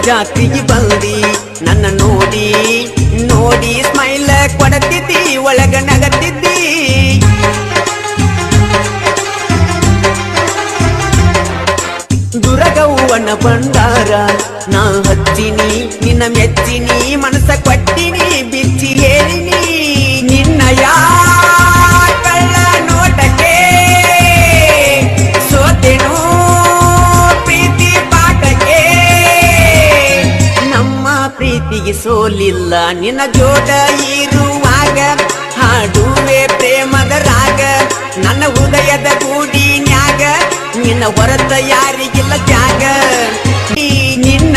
ಜಾತ್ರೆಗೆ ಬಂದಿ ನನ್ನ ನೋಡಿ ನೋಡಿ ಸ್ಮೈಲ್ ಕೊಡತಿದ್ದಿ ಒಳಗ ನಗತಿದ್ದಿ ದುರಗವ್ವನ ಬಂದಾರ ನಾ ಹಚ್ಚಿನಿ ನಿನ್ನ ಮೆಚ್ಚಿನಿ ಮನಸ ಕೊಟ್ಟಿನಿ ಬಿಚ್ಚಿ ಹೇಳಿನಿ ನಿನ್ನ ಕಳ್ಳ ನೋಟಕ್ಕೆ ಸೋತೆನು ಪ್ರೀತಿ ಪಾಠಕ್ಕೆ ನಮ್ಮ ಪ್ರೀತಿಗೆ ಸೋಲಿಲ್ಲ ನಿನ್ನ ಜೋಡ ಇರುವಾಗ ಹಾಡುವೆ ಪ್ರೇಮದ ರಾಗ ನನ್ನ ಹೃದಯದ ಗೂಡಿನ್ಯಾಗ ನಿನ್ನ ಹೊರತ ಯಾರಿಗಿಲ್ಲ ತ್ಯಾಗ ನಿನ್ನ